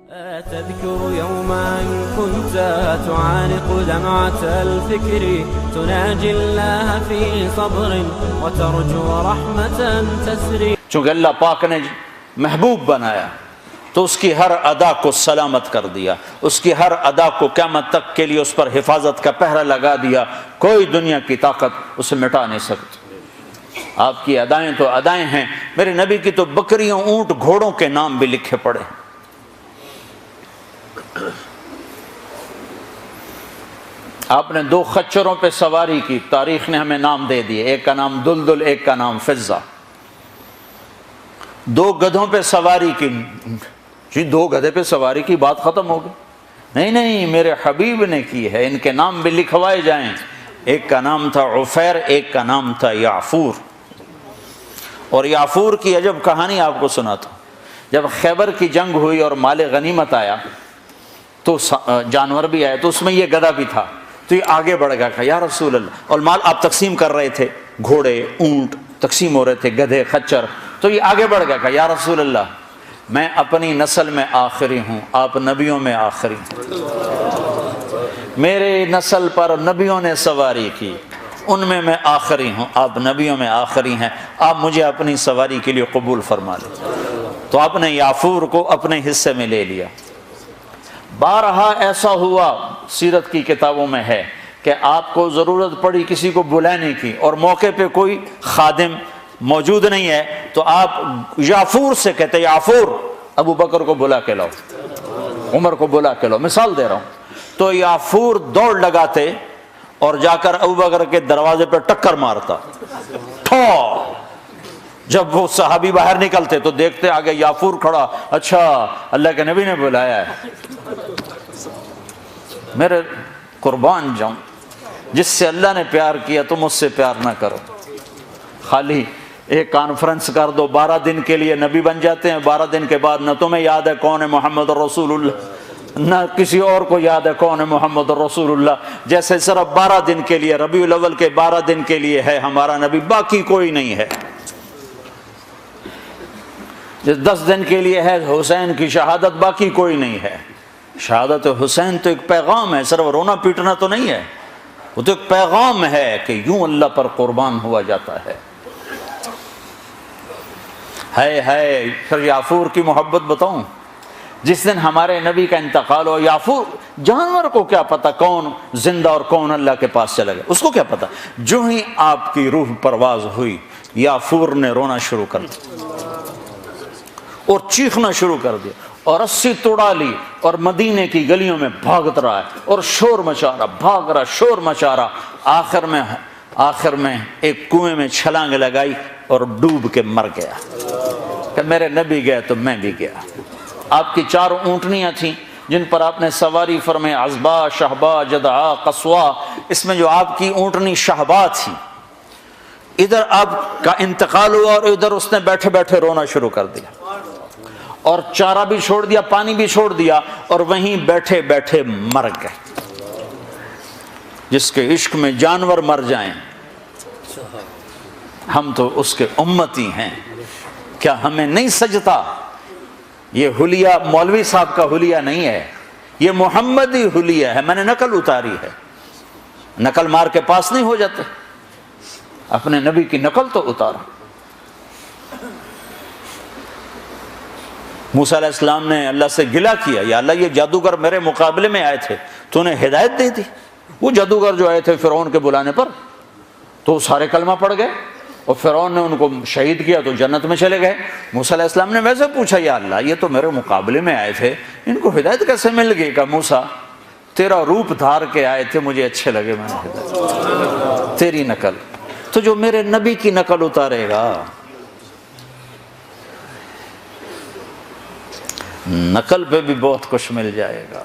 تذكر يوما كنت تعانق دمعة الفكر تناجي الله في صبر وترجو رحمة تسري. چونکہ اللہ پاک نے محبوب بنایا تو اس کی ہر ادا کو سلامت کر دیا، اس کی ہر ادا کو قیامت تک کے لیے اس پر حفاظت کا پہرا لگا دیا، کوئی دنیا کی طاقت اسے مٹا نہیں سکتی۔ آپ کی ادائیں تو ادائیں ہیں، میرے نبی کی تو بکریوں، اونٹ، گھوڑوں کے نام بھی لکھے پڑے۔ آپ نے 2 خچروں پہ سواری کی، تاریخ نے ہمیں نام دے دیے، ایک کا نام دلدل، ایک کا نام فضہ۔ 2 گدھوں پہ سواری کی، جی 2 گدھے پہ سواری کی بات ختم ہو گئی؟ نہیں، میرے حبیب نے کی ہے، ان کے نام بھی لکھوائے جائیں۔ ایک کا نام تھا عفیر، ایک کا نام تھا یعفور۔ اور یعفور کی عجب کہانی آپ کو سناتا ہوں۔ جب خیبر کی جنگ ہوئی اور مال غنیمت آیا تو جانور بھی آئے، تو اس میں یہ گدھا بھی تھا، تو یہ آگے بڑھ گیا کہ یا رسول اللہ، اور مال آپ تقسیم کر رہے تھے، گھوڑے، اونٹ تقسیم ہو رہے تھے، گدھے، خچر، تو یہ آگے بڑھ گیا کہ یا رسول اللہ، میں اپنی نسل میں آخری ہوں، آپ نبیوں میں آخری ہیں، میرے نسل پر نبیوں نے سواری کی، ان میں آخری ہوں، آپ نبیوں میں آخری ہیں، آپ مجھے اپنی سواری کے لیے قبول فرما لیں۔ تو آپ نے یعفور کو اپنے حصے میں لے لیا۔ بارہا ایسا ہوا، سیرت کی کتابوں میں ہے کہ آپ کو ضرورت پڑی کسی کو بلانے کی اور موقع پہ کوئی خادم موجود نہیں ہے، تو آپ یعفور سے کہتے یعفور ابو بکر کو بلا کے لاؤ، عمر کو بلا کے لاؤ، مثال دے رہا ہوں۔ تو یعفور دوڑ لگاتے اور جا کر ابو بکر کے دروازے پہ ٹکر مارتا، ٹھو۔ جب وہ صحابی باہر نکلتے تو دیکھتے آگے یعفور کھڑا، اچھا اللہ کے نبی نے بلایا ہے۔ میرے قربان جاؤں، جس سے اللہ نے پیار کیا تم اس سے پیار نہ کرو۔ خالی ایک کانفرنس کر دو، 12 دن کے لیے نبی بن جاتے ہیں، 12 دن کے بعد نہ تمہیں یاد ہے کون ہے محمد رسول اللہ، نہ کسی اور کو یاد ہے کون ہے محمد رسول اللہ۔ جیسے صرف 12 دن کے لیے، ربیع الاول کے 12 دن کے لیے ہے ہمارا نبی، باقی کوئی نہیں ہے۔ 10 دن کے لیے ہے حسین کی شہادت، باقی کوئی نہیں ہے۔ شہادت حسین تو ایک پیغام ہے، صرف رونا پیٹنا تو نہیں ہے، وہ تو ایک پیغام ہے کہ یوں اللہ پر قربان ہوا جاتا ہے۔ پھر یعفور کی محبت بتاؤں، جس دن ہمارے نبی کا انتقال ہو، یعفور جانور کو کیا پتا کون زندہ اور کون اللہ کے پاس چلا گیا، اس کو کیا پتا، جو ہی آپ کی روح پرواز ہوئی یعفور نے رونا شروع کر دیا اور چیخنا شروع کر دیا اور رسی توڑا لی اور مدینے کی گلیوں میں بھاگت رہا ہے اور شور مچا رہا، بھاگ رہا، شور مچا رہا۔ آخر میں ایک کنویں میں چھلانگ لگائی اور ڈوب کے مر گیا کہ میرے نبی گئے تو میں بھی گیا۔ آپ کی 4 اونٹنیاں تھیں جن پر آپ نے سواری فرمائی، عزبا، شہبا، جدعا، قصوا۔ اس میں جو آپ کی اونٹنی شہبا تھی، ادھر آپ کا انتقال ہوا اور ادھر اس نے بیٹھے بیٹھے رونا شروع کر دیا اور چارہ بھی چھوڑ دیا، پانی بھی چھوڑ دیا اور وہیں بیٹھے بیٹھے مر گئے۔ جس کے عشق میں جانور مر جائیں، ہم تو اس کے امتی ہیں، کیا ہمیں نہیں سجتا؟ یہ حلیہ مولوی صاحب کا حلیہ نہیں ہے، یہ محمدی حلیہ ہے، میں نے نقل اتاری ہے۔ نقل مار کے پاس نہیں ہو جاتے، اپنے نبی کی نقل تو اتارا۔ موسیٰ علیہ السلام نے اللہ سے گلہ کیا، یا اللہ یہ جادوگر میرے مقابلے میں آئے تھے، تو انہیں ہدایت دے دی۔ وہ جادوگر جو آئے تھے فرعون کے بلانے پر، تو سارے کلمہ پڑھ گئے اور فرعون نے ان کو شہید کیا تو جنت میں چلے گئے۔ موسیٰ علیہ السلام نے ویسے پوچھا، یا اللہ یہ تو میرے مقابلے میں آئے تھے، ان کو ہدایت کیسے مل گئی؟ کہ موسیٰ تیرا روپ دھار کے آئے تھے، مجھے اچھے لگے، میں نے ہدایت تیری نقل۔ تو جو میرے نبی کی نقل اتارے گا، نقل پہ بھی بہت کچھ مل جائے گا۔